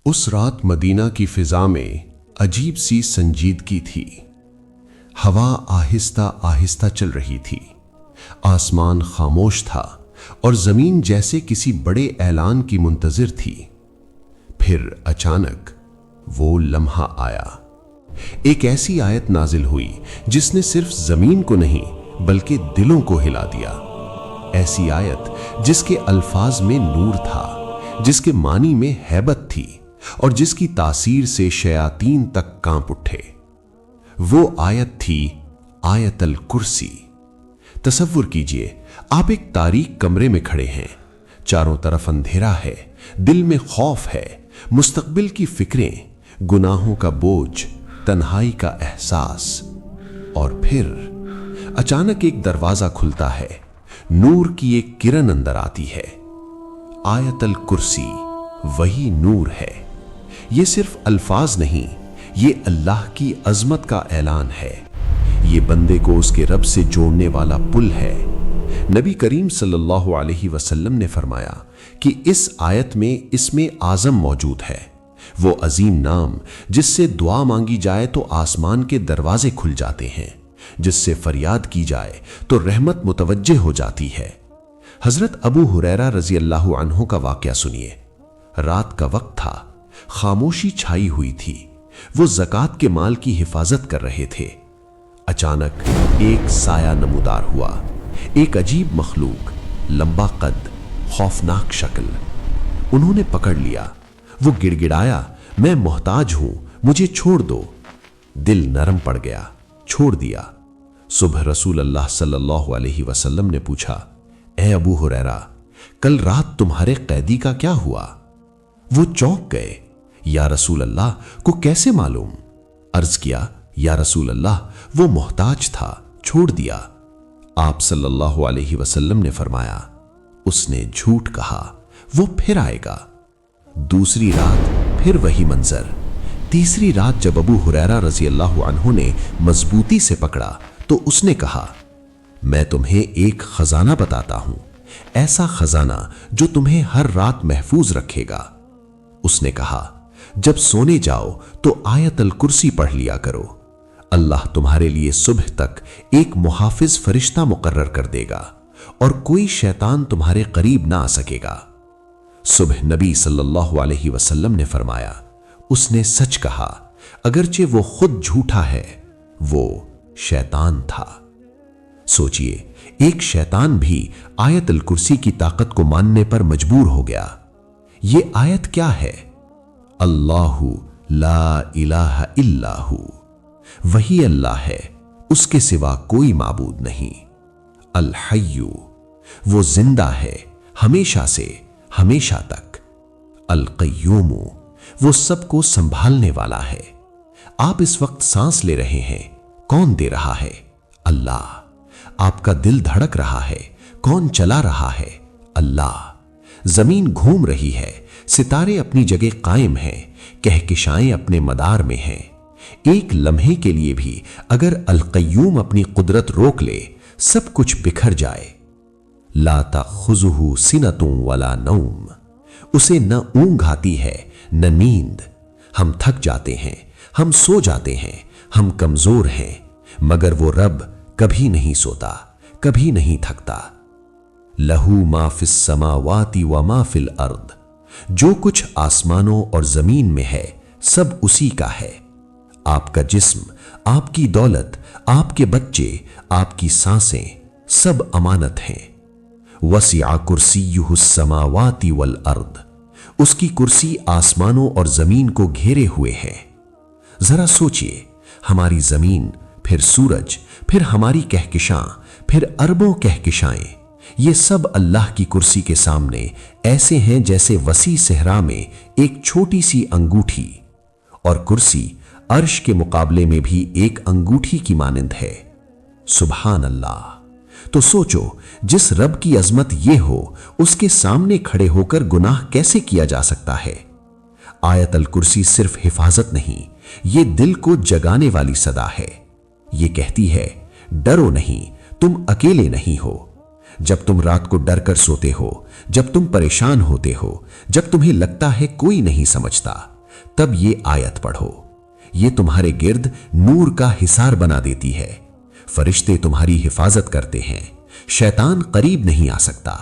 उस रात मदीना की फिजा में अजीब सी संजीदगी थी। हवा आहिस्ता आहिस्ता चल रही थी, आसमान खामोश था और जमीन जैसे किसी बड़े ऐलान की मुंतजिर थी। फिर अचानक वो लम्हा आया। एक ऐसी आयत नाजिल हुई जिसने सिर्फ जमीन को नहीं बल्कि दिलों को हिला दिया। ऐसी आयत जिसके अल्फाज में नूर था, जिसके मानी में हैबत थी और जिसकी तासीर से शयातीन तक कांप उठे। वो आयत थी आयतल कुर्सी। तसव्वुर कीजिए, आप एक तारीक कमरे में खड़े हैं, चारों तरफ अंधेरा है, दिल में खौफ है, मुस्तकबिल की फिक्रें, गुनाहों का बोझ, तन्हाई का एहसास। और फिर अचानक एक दरवाजा खुलता है, नूर की एक किरण अंदर आती है। आयतल कुर्सी वही नूर है। ये सिर्फ अल्फाज नहीं, ये अल्लाह की अजमत का ऐलान है। ये बंदे को उसके रब से जोड़ने वाला पुल है। नबी करीम सल्लल्लाहु अलैहि वसल्लम ने फरमाया कि इस आयत में इसमें आज़म मौजूद है, वो अजीम नाम जिससे दुआ मांगी जाए तो आसमान के दरवाजे खुल जाते हैं, जिससे फरियाद की जाए तो रहमत मुतवज्जे हो जाती है। हजरत अबू हुरैरा रजी अल्लाहु अन्हु का वाकया सुनिए। रात का वक्त था, खामोशी छाई हुई थी। वो ज़कात के माल की हिफाजत कर रहे थे। अचानक एक साया नमूदार हुआ। एक अजीब मखलूक, लंबा कद, खौफनाक शक्ल। उन्होंने पकड़ लिया। वो गिड़गिड़ाया, मैं मोहताज हूं, मुझे छोड़ दो। दिल नरम पड़ गया, छोड़ दिया। सुबह रसूल अल्लाह सल्लल्लाहु अलैहि वसल्लम ने पूछा, ए अबू हुरैरा, कल रात तुम्हारे कैदी का क्या हुआ? वो चौंक गए। या रसूल अल्लाह, को कैसे मालूम? अर्ज किया, या रसूल अल्लाह, वो मोहताज था, छोड़ दिया। आप सल्लल्लाहु अलैहि वसल्लम ने फरमाया, उसने झूठ कहा, वो फिर आएगा। दूसरी रात फिर वही मंजर। तीसरी रात जब अबू हुरैरा रजी अल्लाहु अन्हु ने मजबूती से पकड़ा तो उसने कहा, मैं तुम्हें एक खजाना बताता हूं, ऐसा खजाना जो तुम्हें हर रात महफूज रखेगा। उसने कहा, जब सोने जाओ तो आयतल कुर्सी पढ़ लिया करो। अल्लाह तुम्हारे लिए सुबह तक एक मुहाफिज फरिश्ता मुकर्रर कर देगा और कोई शैतान तुम्हारे करीब ना आ सकेगा। सुबह नबी सल्लल्लाहु अलैहि वसल्लम ने फरमाया, उसने सच कहा, अगरचे वो खुद झूठा है, वो शैतान था। सोचिए, एक शैतान भी आयतल कुर्सी की ताकत को मानने पर मजबूर हो गया। ये आयत क्या है? अल्लाहु ला इलाहा इल्लाहु, वही अल्लाह है, उसके सिवा कोई माबूद नहीं। अल हय्यु, वो जिंदा है हमेशा से हमेशा तक। अल क़य्यूमु, वो सबको संभालने वाला है। आप इस वक्त सांस ले रहे हैं, कौन दे रहा है? अल्लाह। आपका दिल धड़क रहा है, कौन चला रहा है? अल्लाह। जमीन घूम रही है, सितारे अपनी जगह कायम हैं, कहकशाएं अपने मदार में हैं। एक लम्हे के लिए भी अगर अल क़य्यूम अपनी कुदरत रोक ले, सब कुछ बिखर जाए। ला ताख़ुज़ुहु सिनतुन वला नौम, उसे न ऊंघ आती है न नींद। हम थक जाते हैं, हम सो जाते हैं, हम कमजोर हैं, मगर वो रब कभी नहीं सोता, कभी नहीं थकता। लहू मा फिस समावाति व मा फिल अर्द, जो कुछ आसमानों और जमीन में है सब उसी का है। आपका जिस्म, आपकी दौलत, आपके बच्चे, आपकी सांसें सब अमानत हैं। वसिआ कुर्सियुहुस समावाति वल अर्द, उसकी कुर्सी आसमानों और जमीन को घेरे हुए है। जरा सोचिए, हमारी जमीन, फिर सूरज, फिर हमारी कहकशां, फिर अरबों कहकशाएं, ये सब अल्लाह की कुर्सी के सामने ऐसे हैं जैसे वसी सहरा में एक छोटी सी अंगूठी। और कुर्सी अर्श के मुकाबले में भी एक अंगूठी की मानिंद है। सुभान अल्लाह। तो सोचो, जिस रब की अजमत ये हो, उसके सामने खड़े होकर गुनाह कैसे किया जा सकता है? आयतल कुर्सी सिर्फ हिफाजत नहीं, ये दिल को जगाने वाली सदा है। ये कहती है, डरो नहीं, तुम अकेले नहीं हो। जब तुम रात को डर कर सोते हो, जब तुम परेशान होते हो, जब तुम्हें लगता है कोई नहीं समझता, तब ये आयत पढ़ो, ये तुम्हारे गिर्द नूर का हिसार बना देती है। फरिश्ते तुम्हारी हिफाजत करते हैं, शैतान करीब नहीं आ सकता।